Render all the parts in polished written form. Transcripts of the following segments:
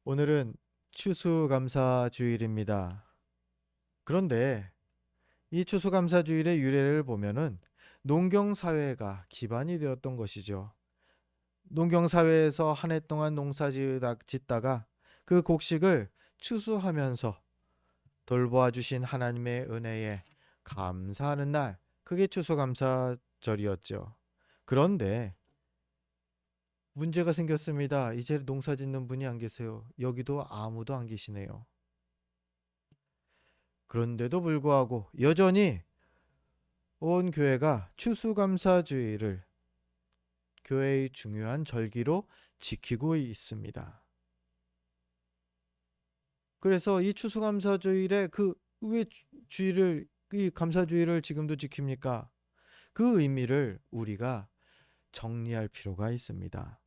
오늘은 추수감사주일입니다. 그런데 이 추수감사주일의 유래를 보면은 농경사회가 기반이 되었던 것이죠. 농경사회에서 한 해 동안 짓다가 그 곡식을 추수하면서 돌보아 주신 하나님의 은혜에 감사하는 날, 그게 추수감사절이었죠. 그런데 문제가 생겼습니다. 이제 농사 짓는 분이 안 계세요. 여기도 아무도 안 계시네요. 그런데도 불구하고 여전히 온 교회가 추수감사주의를 교회의 중요한 절기로 지키고 있습니다. 그래서 이 추수감사주일에 그 왜 주일을 이 감사주일을 지금도 지킵니까? 그 의미를 우리가 정리할 필요가 있습니다.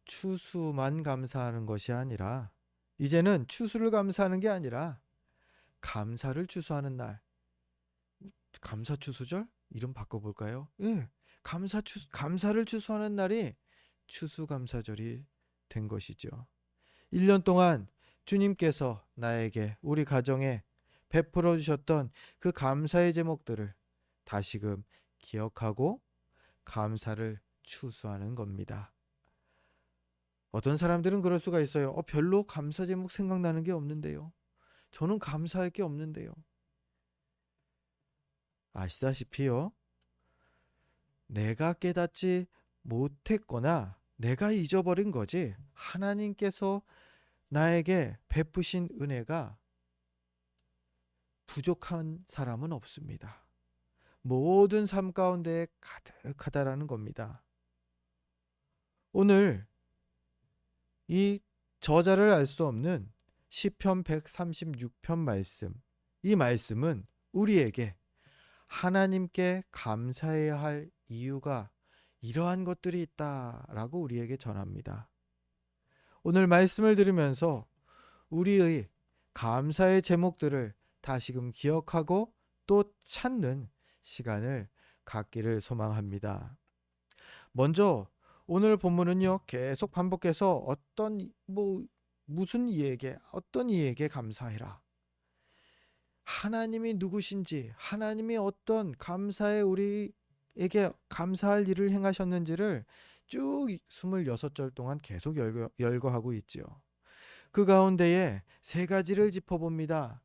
추수만 감사하는 것이 아니라 이제는 추수를 감사하는 게 아니라 감사를 추수하는 날, 감사추수절? 이름 바꿔볼까요? 예, 감사를 추수하는 날이 추수감사절이 된 것이죠. 1년 동안 주님께서 나에게, 우리 가정에 베풀어 주셨던 그 감사의 제목들을 다시금 기억하고 감사를 추수하는 겁니다. 어떤 사람들은 그럴 수가 있어요. 별로 감사 제목 생각나는 게 없는데요. 저는 감사할 게 없는데요. 아시다시피요. 내가 깨닫지 못했거나 내가 잊어버린 거지, 하나님께서 나에게 베푸신 은혜가 부족한 사람은 없습니다. 모든 삶 가운데 가득하다라는 겁니다. 오늘 이 저자를 알 수 없는 시편 136편 말씀, 이 말씀은 우리에게 하나님께 감사해야 할 이유가 이러한 것들이 있다라고 우리에게 전합니다. 오늘 말씀을 들으면서 우리의 감사의 제목들을 다시금 기억하고 또 찾는 시간을 갖기를 소망합니다. 먼저 오늘 본문은요, 계속 반복해서 무슨 이에게, 어떤 이에게 감사해라, 하나님이 누구신지, 하나님이 어떤 감사에 우리에게 감사할 일을 행하셨는지를 쭉 26절 동안 계속 열거하고 있지요. 그 가운데에 세 가지를 짚어봅니다.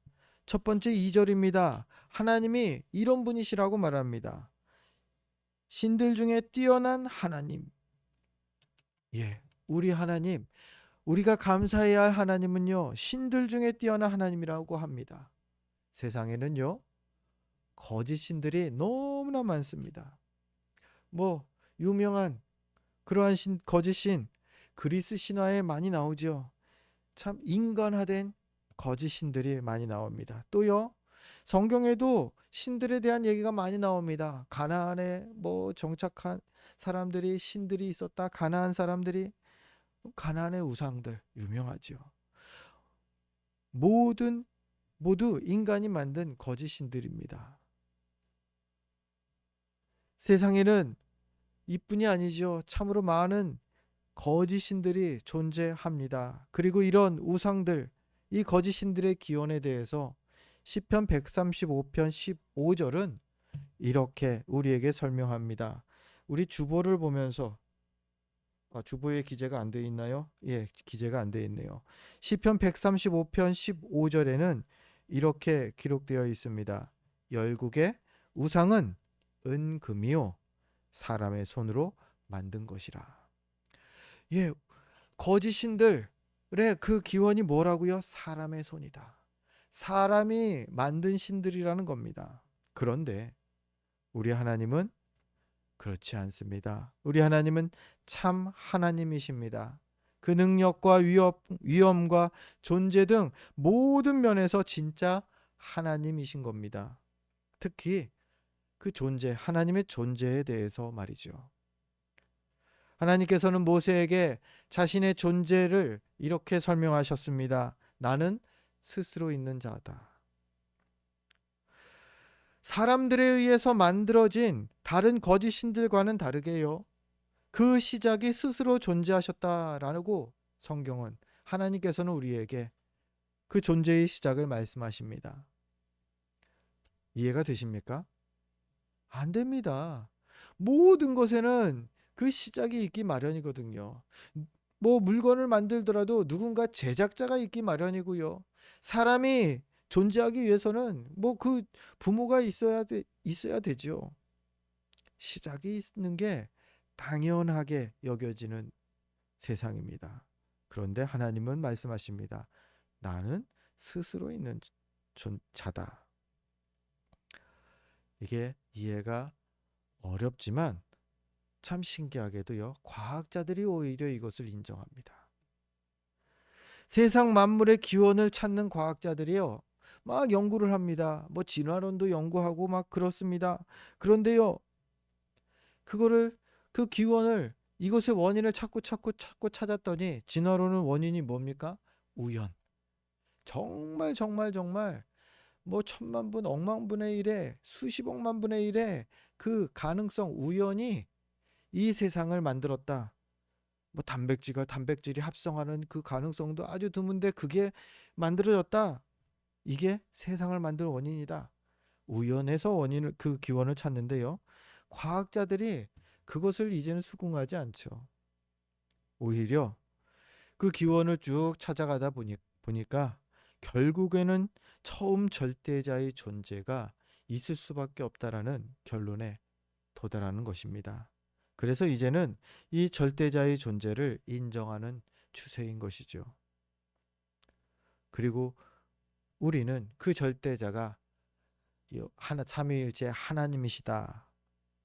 첫 번째 2절입니다. 하나님이 이런 분이시라고 말합니다. 신들 중에 뛰어난 하나님. 예, 우리 하나님, 우리가 감사해야 할 하나님은요, 신들 중에 뛰어난 하나님이라고 합니다. 세상에는요, 거짓 신들이 너무나 많습니다. 유명한 그러한 거짓 신, 그리스 신화에 많이 나오죠. 참 인간화된 거짓 신들이 많이 나옵니다. 또요, 성경에도 신들에 대한 얘기가 많이 나옵니다. 가나안에 정착한 사람들이, 신들이 있었다. 가나안 사람들이, 가나안의 우상들 유명하죠. 모두 인간이 만든 거짓 신들입니다. 세상에는 이뿐이 아니죠. 참으로 많은 거짓 신들이 존재합니다. 그리고 이런 우상들, 이 거짓 신들의 기원에 대해서 시편 135편 15절은 이렇게 우리에게 설명합니다. 우리 주보를 보면서, 주보에 기재가 안 돼 있나요? 예, 기재가 안 돼 있네요. 시편 135편 15절에는 이렇게 기록되어 있습니다. 열국의 우상은 은금이요 사람의 손으로 만든 것이라. 예, 거짓 신들의 그 기원이 뭐라고요? 사람의 손이다. 사람이 만든 신들이라는 겁니다. 그런데 우리 하나님은 그렇지 않습니다. 우리 하나님은 참 하나님이십니다. 그 능력과 위엄과 존재 등 모든 면에서 진짜 하나님이신 겁니다. 특히 그 존재, 하나님의 존재에 대해서 말이죠. 하나님께서는 모세에게 자신의 존재를 이렇게 설명하셨습니다. 나는 스스로 있는 자다. 사람들에 의해서 만들어진 다른 거짓 신들과는 다르게요, 그 시작이 스스로 존재하셨다라고 성경은 하나님께서는 우리에게 그 존재의 시작을 말씀하십니다. 이해가 되십니까? 안 됩니다. 모든 것에는 그 시작이 있기 마련이거든요. 뭐 물건을 만들더라도 누군가 제작자가 있기 마련이고요. 사람이 존재하기 위해서는 뭐 그 부모가 있어야 되죠. 시작이 있는 게 당연하게 여겨지는 세상입니다. 그런데 하나님은 말씀하십니다. 나는 스스로 있는 자다. 이게 이해가 어렵지만 참 신기하게도요. 과학자들이 오히려 이것을 인정합니다. 세상 만물의 기원을 찾는 과학자들이요. 막 연구를 합니다. 뭐 진화론도 연구하고 막 그렇습니다. 그런데요. 그거를 그 기원을 이것의 원인을 찾고 찾았더니 진화론은 원인이 뭡니까? 우연. 정말 뭐 천만 분, 억만 분의 일에 수십억만 분의 일에 그 가능성 우연이 이 세상을 만들었다. 뭐 단백질이 합성하는 그 가능성도 아주 드문데 그게 만들어졌다. 이게 세상을 만든 원인이다. 우연에서 원인을 그 기원을 찾는데요. 과학자들이 그것을 이제는 수긍하지 않죠. 오히려 그 기원을 쭉 찾아가다 보니까 결국에는 처음 절대자의 존재가 있을 수밖에 없다라는 결론에 도달하는 것입니다. 그래서 이제는 이 절대자의 존재를 인정하는 추세인 것이죠. 그리고 우리는 그 절대자가 삼위일체 하나님이시다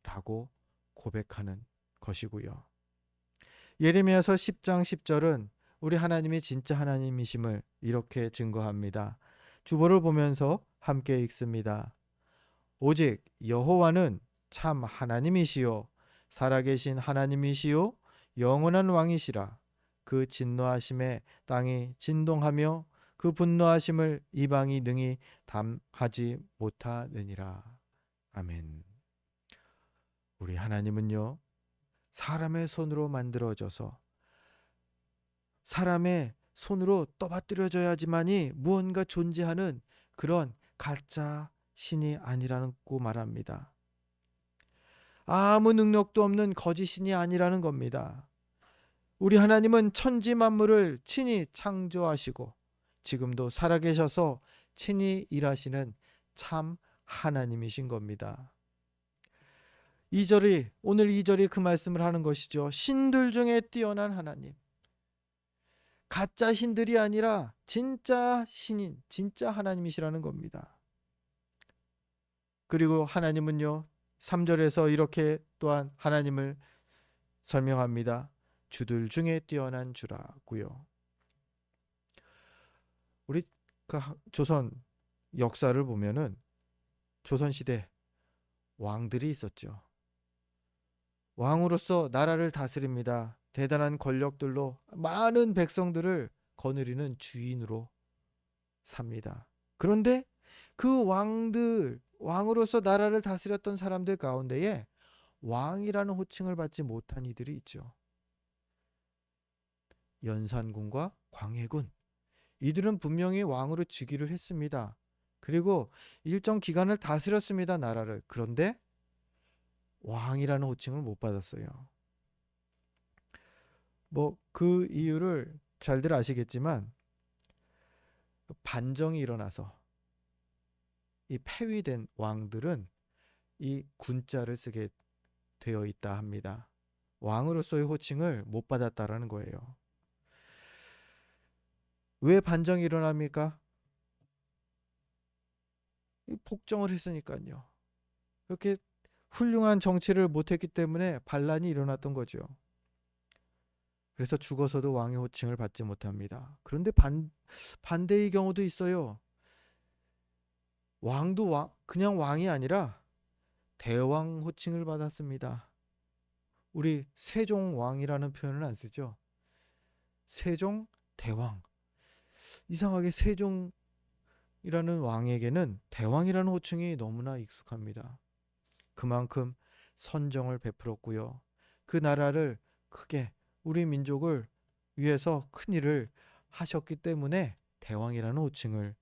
라고 고백하는 것이고요. 예레미야서 10장 10절은 우리 하나님이 진짜 하나님이심을 이렇게 증거합니다. 주보를 보면서 함께 읽습니다. 오직 여호와는 참 하나님이시요 살아계신 하나님이시요 영원한 왕이시라. 그 진노하심에 땅이 진동하며 그 분노하심을 이방이 능히 담하지 못하느니라. 아멘. 우리 하나님은요, 사람의 손으로 만들어져서 사람의 손으로 떠받들여져야지만이 무언가 존재하는 그런 가짜 신이 아니라고 말합니다. 아무 능력도 없는 거짓 신이 아니라는 겁니다. 우리 하나님은 천지 만물을 친히 창조하시고 지금도 살아계셔서 친히 일하시는 참 하나님이신 겁니다. 오늘 2절이 그 말씀을 하는 것이죠. 신들 중에 뛰어난 하나님. 가짜 신들이 아니라 진짜 신인, 진짜 하나님이시라는 겁니다. 그리고 하나님은요, 3절에서 이렇게 또한 하나님을 설명합니다. 주들 중에 뛰어난 주라고요. 우리 그 조선 역사를 보면은 조선시대 왕들이 있었죠. 왕으로서 나라를 다스립니다. 대단한 권력들로 많은 백성들을 거느리는 주인으로 삽니다. 그런데 그 왕으로서 나라를 다스렸던 사람들 가운데에 왕이라는 호칭을 받지 못한 이들이 있죠. 연산군과 광해군. 이들은 분명히 왕으로 즉위를 했습니다. 그리고 일정 기간을 다스렸습니다, 나라를. 그런데 왕이라는 호칭을 못 받았어요. 뭐 그 이유를 잘들 아시겠지만 반정이 일어나서 이 폐위된 왕들은 이 군자를 쓰게 되어 있다 합니다. 왕으로서의 호칭을 못 받았다라는 거예요. 왜 반정이 일어납니까? 폭정을 했으니까요. 그렇게 훌륭한 정치를 못했기 때문에 반란이 일어났던 거죠. 그래서 죽어서도 왕의 호칭을 받지 못합니다. 그런데 반대의 경우도 있어요. 왕도 그냥 왕이 아니라 대왕 호칭을 받았습니다. 우리 세종왕이라는 표현을 안 쓰죠. 세종 대왕. 이상하게 세종이라는 왕에게는 대왕이라는 호칭이 너무나 익숙합니다. 그만큼 선정을 베풀었고요. 그 나라를 크게 우리 민족을 위해서 큰 일을 하셨기 때문에 대왕이라는 호칭을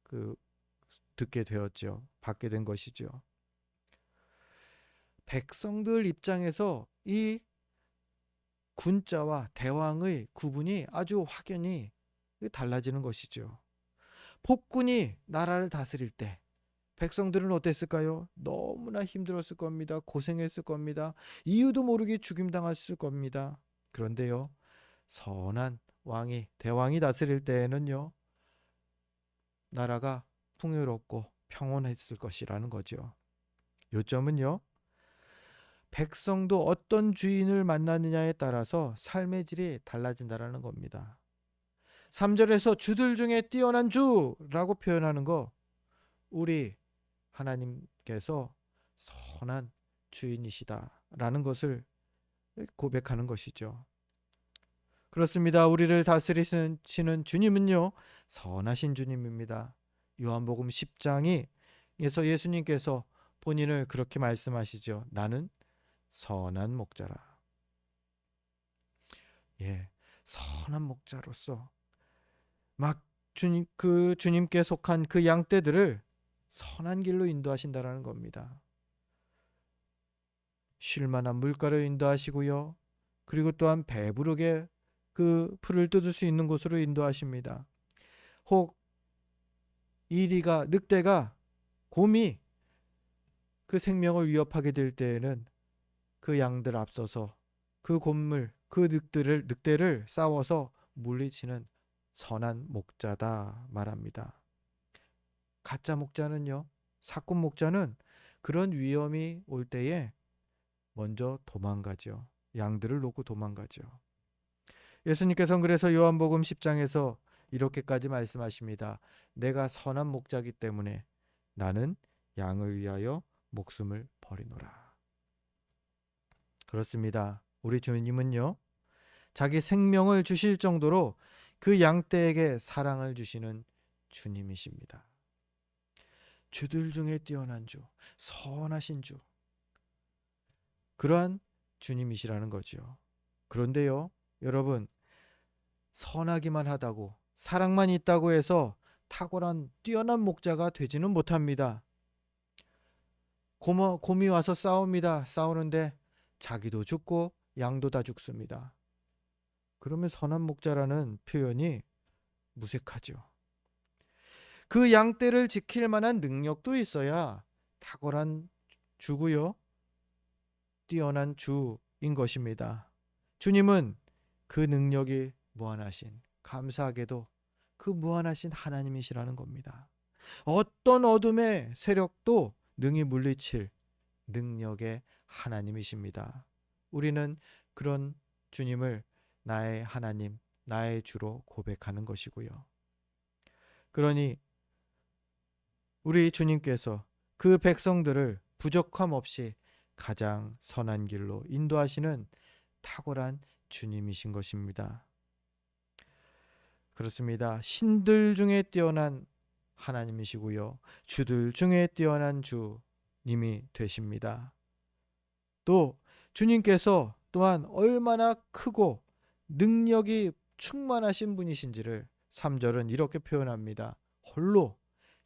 그 듣게 되었죠. 받게 된 것이죠. 백성들 입장에서 이 군자와 대왕의 구분이 아주 확연히 달라지는 것이죠. 폭군이 나라를 다스릴 때 백성들은 어땠을까요? 너무나 힘들었을 겁니다. 고생했을 겁니다. 이유도 모르게 죽임당했을 겁니다. 그런데요, 선한 왕이, 대왕이 다스릴 때에는요, 나라가 풍요롭고 평온했을 것이라는 거죠. 요점은요, 백성도 어떤 주인을 만나느냐에 따라서 삶의 질이 달라진다라는 겁니다. 3절에서 주들 중에 뛰어난 주라고 표현하는 거, 우리 하나님께서 선한 주인이시다라는 것을 고백하는 것이죠. 그렇습니다. 우리를 다스리시는 주님은요, 선하신 주님입니다. 요한복음 10장에서 예수님께서 본인을 그렇게 말씀하시죠. 나는 선한 목자라. 예, 선한 목자로서 막 주님께 속한 그 양떼들을 선한 길로 인도하신다라는 겁니다. 쉴 만한 물가로 인도하시고요. 그리고 또한 배부르게 그 풀을 뜯을 수 있는 곳으로 인도하십니다. 혹 이리가, 늑대가, 곰이 그 생명을 위협하게 될 때에는 그 양들 앞서서 그 곰을, 그 늑대를 싸워서 물리치는 선한 목자다 말합니다. 가짜 목자는요, 사꾼 목자는 그런 위험이 올 때에 먼저 도망가죠. 양들을 놓고 도망가죠. 예수님께서는 그래서 요한복음 10장에서 이렇게까지 말씀하십니다. 내가 선한 목자이기 때문에 나는 양을 위하여 목숨을 버리노라. 그렇습니다. 우리 주님은요, 자기 생명을 주실 정도로 그 양떼에게 사랑을 주시는 주님이십니다. 주들 중에 뛰어난 주, 선하신 주, 그러한 주님이시라는 거죠. 그런데요, 여러분, 선하기만 하다고, 사랑만 있다고 해서 탁월한 뛰어난 목자가 되지는 못합니다. 곰이 와서 싸웁니다. 싸우는데 자기도 죽고 양도 다 죽습니다. 그러면 선한 목자라는 표현이 무색하죠. 그 양떼를 지킬 만한 능력도 있어야 탁월한 주고요, 뛰어난 주인 것입니다. 주님은 그 능력이 무한하신, 감사하게도 그 무한하신 하나님이시라는 겁니다. 어떤 어둠의 세력도 능히 물리칠 능력의 하나님이십니다. 우리는 그런 주님을 나의 하나님, 나의 주로 고백하는 것이고요. 그러니 우리 주님께서 그 백성들을 부족함 없이 가장 선한 길로 인도하시는 탁월한 주님이신 것입니다. 그렇습니다. 신들 중에 뛰어난 하나님이시고요, 주들 중에 뛰어난 주님이 되십니다. 또 주님께서 또한 얼마나 크고 능력이 충만하신 분이신지를 3절은 이렇게 표현합니다. 홀로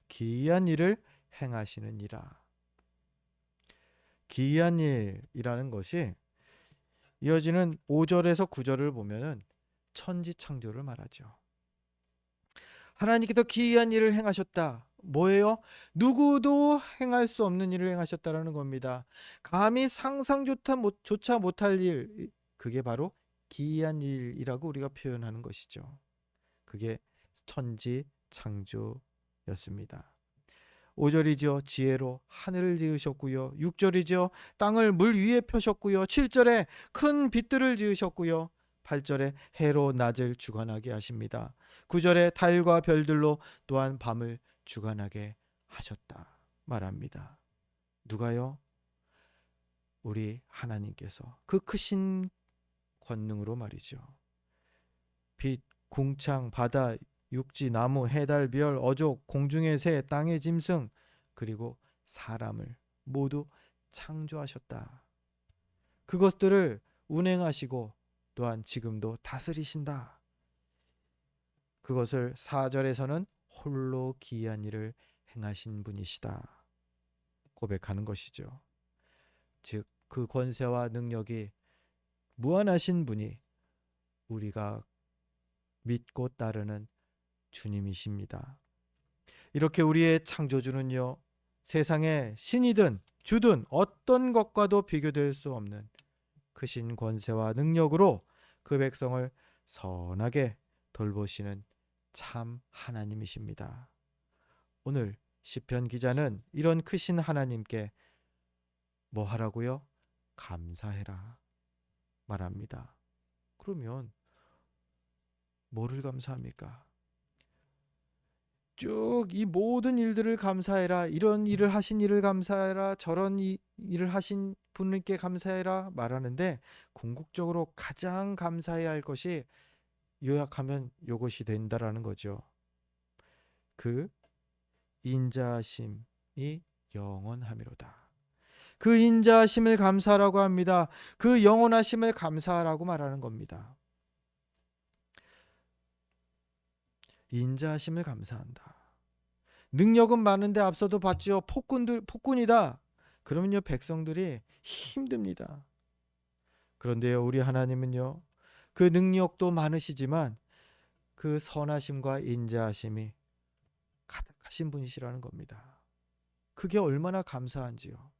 기이한 일을 행하시느니라. 기이한 일이라는 것이 이어지는 5절에서 9절을 보면 천지창조를 말하죠. 하나님께서 기이한 일을 행하셨다. 뭐예요? 누구도 행할 수 없는 일을 행하셨다라는 겁니다. 감히 상상조차 못할 일, 그게 바로 기이한 일이라고 우리가 표현하는 것이죠. 그게 천지창조였습니다. 5절이죠. 지혜로 하늘을 지으셨고요. 6절이죠. 땅을 물 위에 펴셨고요. 7절에 큰 빛들을 지으셨고요. 8절에 해로 낮을 주관하게 하십니다. 9절에 달과 별들로 또한 밤을 주관하게 하셨다 말합니다. 누가요? 우리 하나님께서 그 크신 권능으로 말이죠. 빛, 궁창, 바다, 육지, 나무, 해달, 별, 어족, 공중의 새, 땅의 짐승, 그리고 사람을 모두 창조하셨다. 그것들을 운행하시고 또한 지금도 다스리신다. 그것을 4절에서는 홀로 기이한 일을 행하신 분이시다 고백하는 것이죠. 즉 그 권세와 능력이 무한하신 분이 우리가 믿고 따르는 주님이십니다. 이렇게 우리의 창조주는요, 세상의 신이든 주든 어떤 것과도 비교될 수 없는 크신 권세와 능력으로 그 백성을 선하게 돌보시는 참 하나님이십니다. 오늘 시편 기자는 이런 크신 하나님께 뭐 하라고요? 감사해라 말합니다. 그러면 뭐를 감사합니까? 쭉 이 모든 일들을 감사해라, 이런 일을 하신 일을 감사해라, 저런 일을 하신 분께 감사해라 말하는데, 궁극적으로 가장 감사해야 할 것이 요약하면 이것이 된다라는 거죠. 그 인자하심이 영원함이로다. 그 인자하심을 감사하라고 합니다. 그 영원하심을 감사하라고 말하는 겁니다. 인자하심을 감사한다. 능력은 많은데 앞서도 봤지요. 폭군이다. 그러면요, 백성들이 힘듭니다. 그런데요, 우리 하나님은요, 그 능력도 많으시지만 그 선하심과 인자하심이 가득하신 분이시라는 겁니다. 그게 얼마나 감사한지요.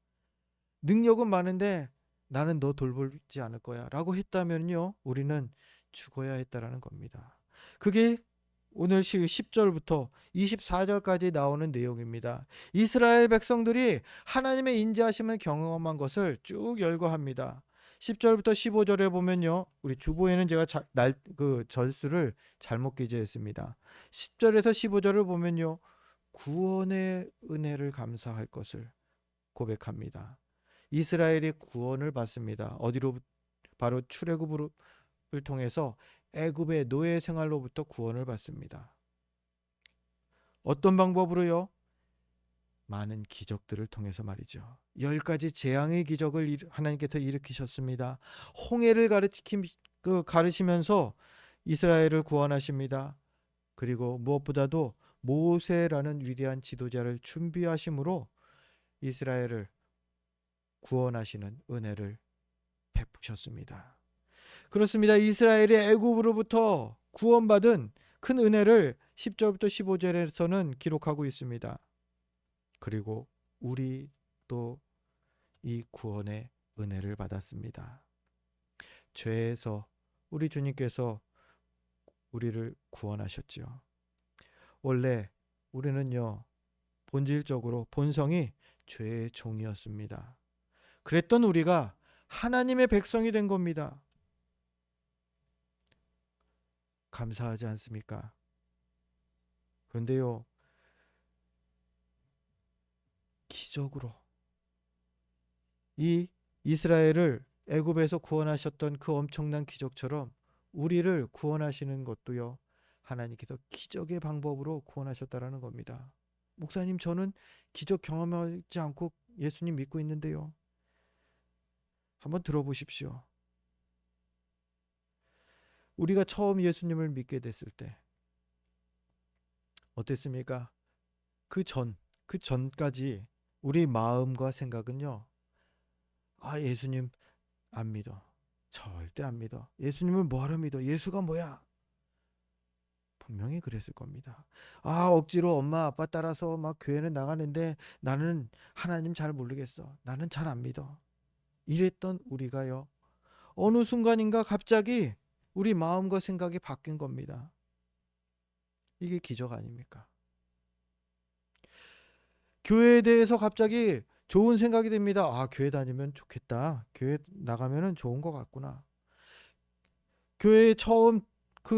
능력은 많은데 나는 너 돌보지 않을 거야 라고 했다면요, 우리는 죽어야 했다라는 겁니다. 그게 오늘 10절부터 24절까지 나오는 내용입니다. 이스라엘 백성들이 하나님의 인자하심을 경험한 것을 쭉 열거합니다. 10절부터 15절에 보면요, 우리 주보에는 제가 그 절수를 잘못 기재했습니다. 10절에서 15절을 보면요, 구원의 은혜를 감사할 것을 고백합니다. 이스라엘이 구원을 받습니다. 어디로? 바로 출애굽을 통해서 애굽의 노예 생활로부터 구원을 받습니다. 어떤 방법으로요? 많은 기적들을 통해서 말이죠. 10가지 재앙의 기적을 하나님께서 일으키셨습니다. 홍해를 가르시면서 이스라엘을 구원하십니다. 그리고 무엇보다도 모세라는 위대한 지도자를 준비하심으로 이스라엘을 구원하시는 은혜를 베푸셨습니다. 그렇습니다. 이스라엘이 애굽으로부터 구원받은 큰 은혜를 10절부터 15절에서는 기록하고 있습니다. 그리고 우리도 이 구원의 은혜를 받았습니다. 죄에서 우리 주님께서 우리를 구원하셨죠. 원래 우리는요, 본질적으로 본성이 죄의 종이었습니다. 그랬던 우리가 하나님의 백성이 된 겁니다. 감사하지 않습니까? 그런데요, 기적으로 이 이스라엘을 애굽에서 구원하셨던 그 엄청난 기적처럼 우리를 구원하시는 것도요, 하나님께서 기적의 방법으로 구원하셨다라는 겁니다. 목사님, 저는 기적 경험하지 않고 예수님 믿고 있는데요. 한번 들어보십시오. 우리가 처음 예수님을 믿게 됐을 때 어땠습니까? 그 전까지 우리 마음과 생각은요, 예수님 안 믿어. 절대 안 믿어. 예수님을 뭐하러 믿어? 예수가 뭐야? 분명히 그랬을 겁니다. 억지로 엄마 아빠 따라서 막 교회는 나가는데 나는 하나님 잘 모르겠어. 나는 잘 안 믿어. 이랬던 우리가요, 어느 순간인가 갑자기 우리 마음과 생각이 바뀐 겁니다. 이게 기적 아닙니까? 교회에 대해서 갑자기 좋은 생각이 듭니다. 교회 다니면 좋겠다. 교회 나가면은 좋은 것 같구나. 교회에 처음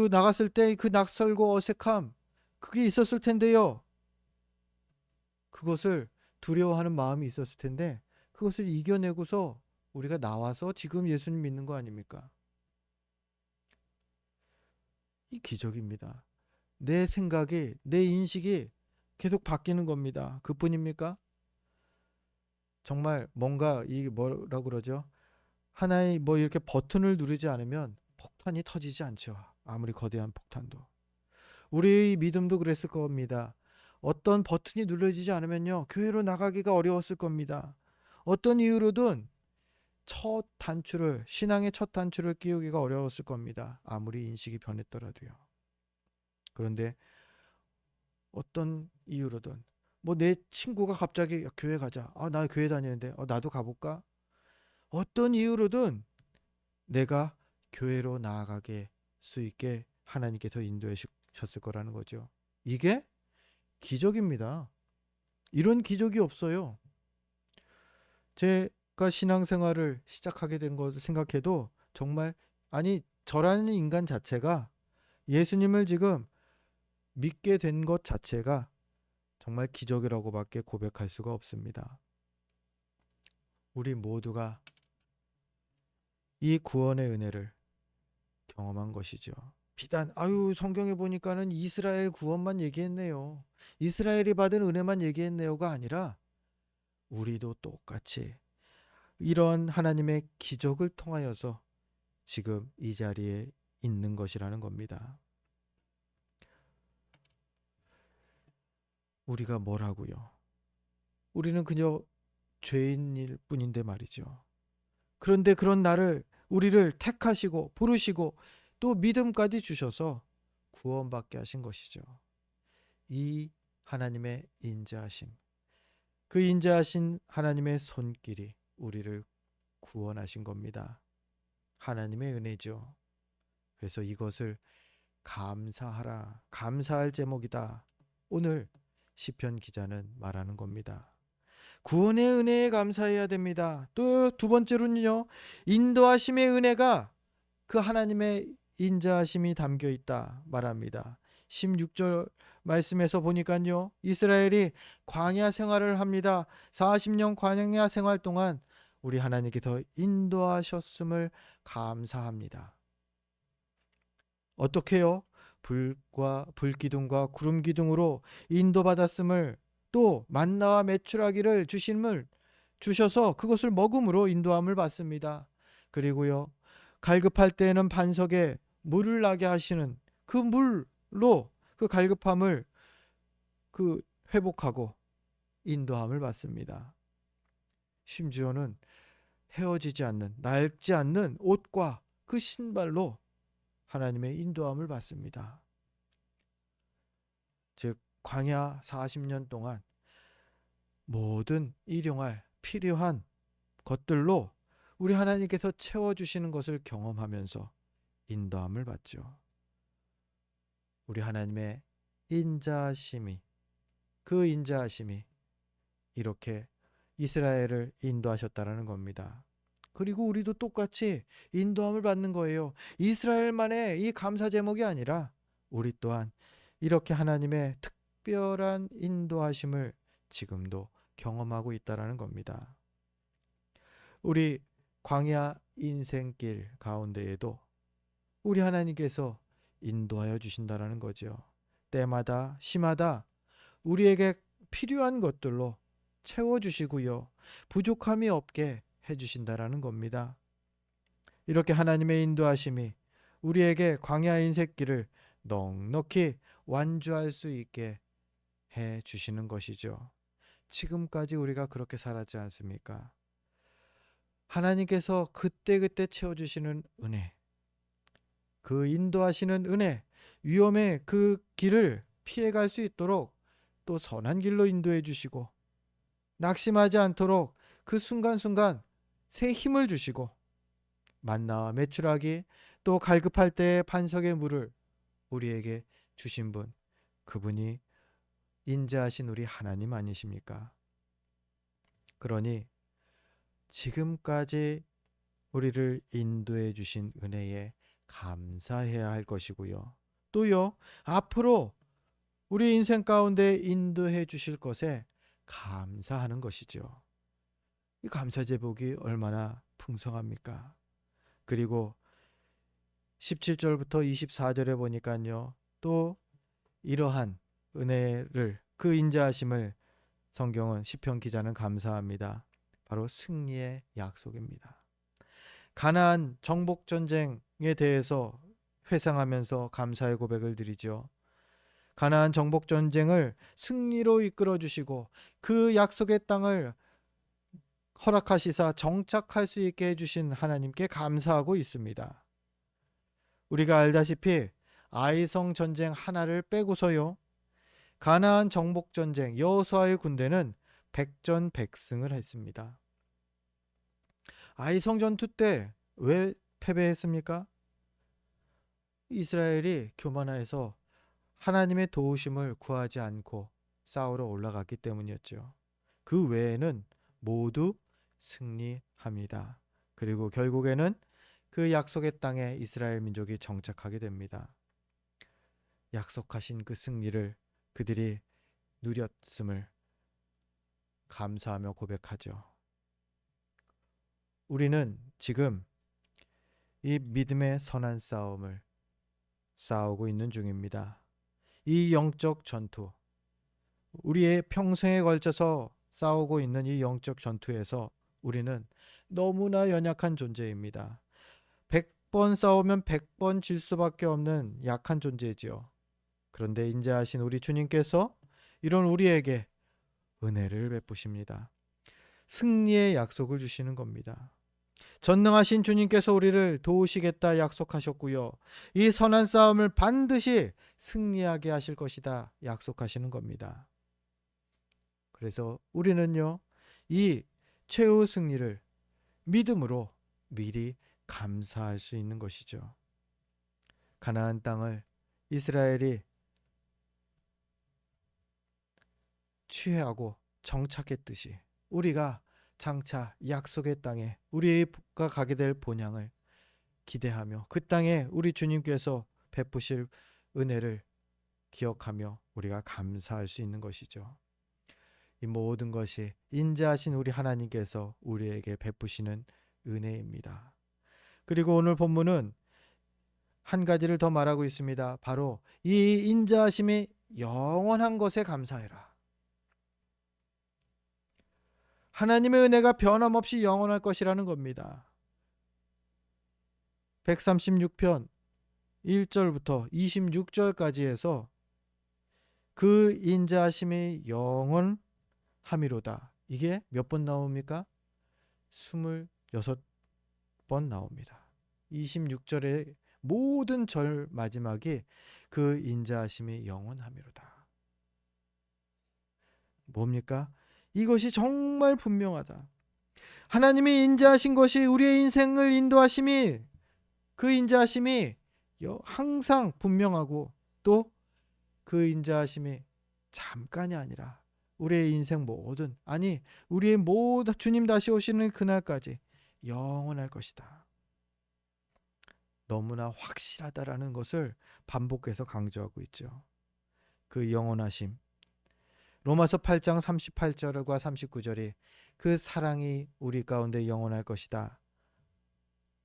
나갔을 때 그 낯설고 어색함, 그게 있었을 텐데요. 그것을 두려워하는 마음이 있었을 텐데 그것을 이겨내고서 우리가 나와서 지금 예수님 믿는 거 아닙니까? 이 기적입니다. 내 생각이, 내 인식이 계속 바뀌는 겁니다. 그뿐입니까? 정말 뭔가 뭐라고 그러죠? 하나의 이렇게 버튼을 누르지 않으면 폭탄이 터지지 않죠. 아무리 거대한 폭탄도. 우리의 믿음도 그랬을 겁니다. 어떤 버튼이 눌러지지 않으면요, 교회로 나가기가 어려웠을 겁니다. 어떤 이유로든 신앙의 첫 단추를 끼우기가 어려웠을 겁니다. 아무리 인식이 변했더라도요. 그런데 어떤 이유로든 뭐 내 친구가 갑자기 야, 교회 가자. 나 교회 다니는데 나도 가볼까? 어떤 이유로든 내가 교회로 나아가게 수 있게 하나님께서 인도해 주셨을 거라는 거죠. 이게 기적입니다. 이런 기적이 없어요. 제가 신앙생활을 시작하게 된 거 생각해도 정말 저라는 인간 자체가 예수님을 지금 믿게 된 것 자체가 정말 기적이라고밖에 고백할 수가 없습니다. 우리 모두가 이 구원의 은혜를 경험한 것이죠. 비단 성경에 보니까는 이스라엘 구원만 얘기했네요. 이스라엘이 받은 은혜만 얘기했네요가 아니라 우리도 똑같이 이런 하나님의 기적을 통하여서 지금 이 자리에 있는 것이라는 겁니다. 우리가 뭘 하고요? 우리는 그저 죄인일 뿐인데 말이죠. 그런데 그런 우리를 택하시고 부르시고 또 믿음까지 주셔서 구원받게 하신 것이죠. 이 하나님의 인자하심, 그 인자하신 하나님의 손길이 우리를 구원하신 겁니다. 하나님의 은혜죠. 그래서 이것을 감사하라, 감사할 제목이다. 오늘 시편 기자는 말하는 겁니다. 구원의 은혜에 감사해야 됩니다. 또 두 번째로는요, 인도하심의 은혜가 그 하나님의 인자하심이 담겨 있다 말합니다. 16절 말씀에서 보니까요, 이스라엘이 광야 생활을 합니다. 40년 광야 생활 동안 우리 하나님께서 인도하셨음을 감사합니다. 어떻게요? 불기둥과 구름기둥으로 인도받았음을, 또 만나와 메추라기를 주셔서 그것을 먹음으로 인도함을 받습니다. 그리고요, 갈급할 때에는 반석에 물을 나게 하시는 그 물로 그 갈급함을 회복하고 인도함을 받습니다. 심지어는 헤어지지 않는, 낡지 않는 옷과 그 신발로 하나님의 인도함을 받습니다. 즉 광야 40년 동안 모든 일용할 필요한 것들로 우리 하나님께서 채워주시는 것을 경험하면서 인도함을 받죠. 우리 하나님의 인자하심이, 그 인자하심이 이렇게 이스라엘을 인도하셨다라는 겁니다. 그리고 우리도 똑같이 인도함을 받는 거예요. 이스라엘만의 이 감사 제목이 아니라 우리 또한 이렇게 하나님의 특별한 인도하심을 지금도 경험하고 있다라는 겁니다. 우리 광야 인생길 가운데에도 우리 하나님께서 인도하여 주신다라는 거죠. 때마다 시마다 우리에게 필요한 것들로 채워주시고요, 부족함이 없게 해주신다라는 겁니다. 이렇게 하나님의 인도하심이 우리에게 광야 인생길을 넉넉히 완주할 수 있게 해주시는 것이죠. 지금까지 우리가 그렇게 살았지 않습니까? 하나님께서 그때그때 채워주시는 은혜, 그 인도하시는 은혜, 위험의 그 길을 피해갈 수 있도록 또 선한 길로 인도해 주시고, 낙심하지 않도록 그 순간순간 새 힘을 주시고, 만나와 메추라기, 또 갈급할 때의 반석의 물을 우리에게 주신 분, 그분이 인자하신 우리 하나님 아니십니까? 그러니 지금까지 우리를 인도해 주신 은혜에 감사해야 할 것이고요. 또요, 앞으로 우리 인생 가운데 인도해 주실 것에 감사하는 것이죠. 이 감사 제목이 얼마나 풍성합니까? 그리고 17절부터 24절에 보니까요, 또 이러한 은혜를, 그 인자하심을 성경은 시편 기자는 감사합니다. 바로 승리의 약속입니다. 가나안 정복 전쟁에 대해서 회상하면서 감사의 고백을 드리죠. 가나안 정복 전쟁을 승리로 이끌어 주시고 그 약속의 땅을 허락하시사 정착할 수 있게 해주신 하나님께 감사하고 있습니다. 우리가 알다시피 아이성 전쟁 하나를 빼고서요, 가나안 정복 전쟁 여호수아의 군대는 백전백승을 했습니다. 아이성 전투 때 왜 패배했습니까? 이스라엘이 교만하여서 하나님의 도우심을 구하지 않고 싸우러 올라갔기 때문이었죠. 그 외에는 모두 승리합니다. 그리고 결국에는 그 약속의 땅에 이스라엘 민족이 정착하게 됩니다. 약속하신 그 승리를 그들이 누렸음을 감사하며 고백하죠. 우리는 지금 이 믿음의 선한 싸움을 싸우고 있는 중입니다. 이 영적 전투, 우리의 평생에 걸쳐서 싸우고 있는 이 영적 전투에서 우리는 너무나 연약한 존재입니다. 100번 싸우면 100번 질 수밖에 없는 약한 존재지요. 그런데 인자하신 우리 주님께서 이런 우리에게 은혜를 베푸십니다. 승리의 약속을 주시는 겁니다. 전능하신 주님께서 우리를 도우시겠다 약속하셨고요. 이 선한 싸움을 반드시 승리하게 하실 것이다 약속하시는 겁니다. 그래서 우리는요, 이 최후 승리를 믿음으로 미리 감사할 수 있는 것이죠. 가나안 땅을 이스라엘이 취하고 정착했듯이 우리가 장차 약속의 땅에 우리가 가게 될 본향을 기대하며 그 땅에 우리 주님께서 베푸실 은혜를 기억하며 우리가 감사할 수 있는 것이죠. 이 모든 것이 인자하신 우리 하나님께서 우리에게 베푸시는 은혜입니다. 그리고 오늘 본문은 한 가지를 더 말하고 있습니다. 바로 이 인자하심이 영원한 것에 감사해라. 하나님의 은혜가 변함없이 영원할 것이라는 겁니다. 136편 1절부터 26절까지 해서 그 인자하심이 영원함이로다. 이게 몇 번 나옵니까? 26번 나옵니다. 26절의 모든 절 마지막이 그 인자하심이 영원함이로다. 뭡니까? 이것이 정말 분명하다. 하나님이 인자하신 것이 우리의 인생을 인도하심이, 그 인자하심이 항상 분명하고 또 그 인자하심이 잠깐이 아니라 우리의 인생 모든, 아니 우리의 모든 주님 다시 오시는 그날까지 영원할 것이다. 너무나 확실하다라는 것을 반복해서 강조하고 있죠. 그 영원하심. 로마서 8장 38절과 39절이 그 사랑이 우리 가운데 영원할 것이다.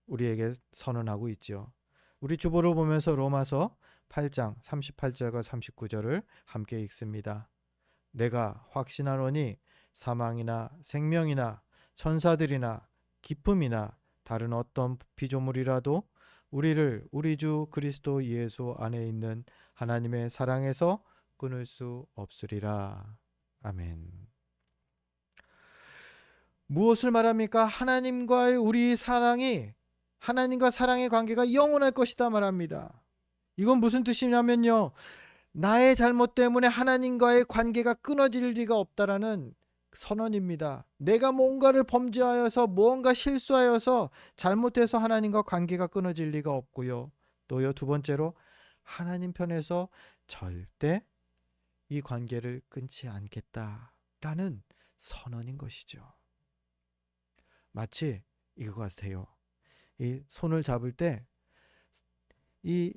우리에게 선언하고 있죠. 우리 주보를 보면서 로마서 8장 38절과 39절을 함께 읽습니다. 내가 확신하노니 사망이나 생명이나 천사들이나 기쁨이나 다른 어떤 피조물이라도 우리를 우리 주 그리스도 예수 안에 있는 하나님의 사랑에서 끊을 수 없으리라. 아멘. 무엇을 말합니까? 하나님과의 우리 사랑이, 하나님과 사랑의 관계가 영원할 것이다 말합니다. 이건 무슨 뜻이냐면요, 나의 잘못 때문에 하나님과의 관계가 끊어질 리가 없다라는 선언입니다. 내가 뭔가를 범죄하여서 무언가 실수하여서 잘못해서 하나님과 관계가 끊어질 리가 없고요. 또요, 두 번째로 하나님 편에서 절대 이 관계를 끊지 않겠다라는 선언인 것이죠. 마치 이거 같아요. 이 손을 잡을 때 이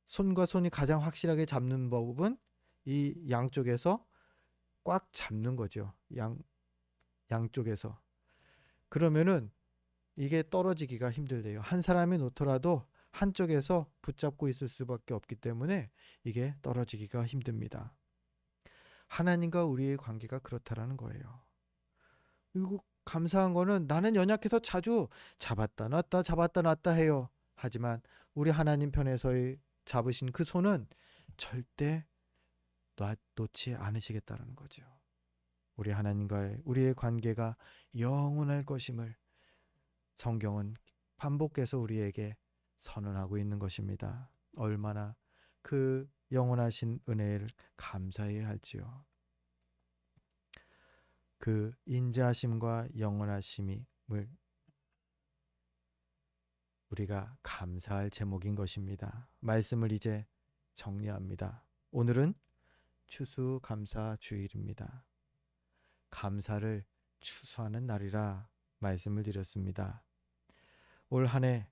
손과 손이 가장 확실하게 잡는 법은 이 양쪽에서 꽉 잡는 거죠. 양쪽에서. 그러면은 이게 떨어지기가 힘들대요. 한 사람이 놓더라도 한쪽에서 붙잡고 있을 수밖에 없기 때문에 이게 떨어지기가 힘듭니다. 하나님과 우리의 관계가 그렇다라는 거예요. 그리고 감사한 거는 나는 연약해서 자주 잡았다 놨다 잡았다 놨다 해요. 하지만 우리 하나님 편에서의 잡으신 그 손은 절대 놓지 않으시겠다는 거죠. 우리 하나님과의 우리의 관계가 영원할 것임을 성경은 반복해서 우리에게 선언하고 있는 것입니다. 얼마나 그 영원하신 은혜를 감사해야 할지요. 그 인자하심과 영원하심을 우리가 감사할 제목인 것입니다. 말씀을 이제 정리합니다. 오늘은 추수감사주일입니다. 감사를 추수하는 날이라 말씀을 드렸습니다. 올 한 해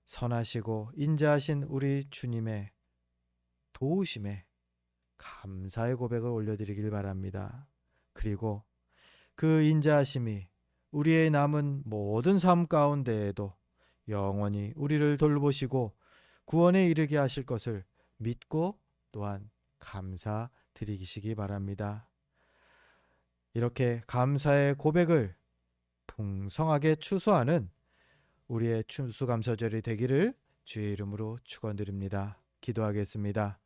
선하시고 인자하신 우리 주님의 도우심에 감사의 고백을 올려드리길 바랍니다. 그리고 그 인자하심이 우리의 남은 모든 삶 가운데에도 영원히 우리를 돌보시고 구원에 이르게 하실 것을 믿고 또한 감사드리시기 바랍니다. 이렇게 감사의 고백을 풍성하게 추수하는 우리의 추수감사절이 되기를 주의 이름으로 축원드립니다. 기도하겠습니다.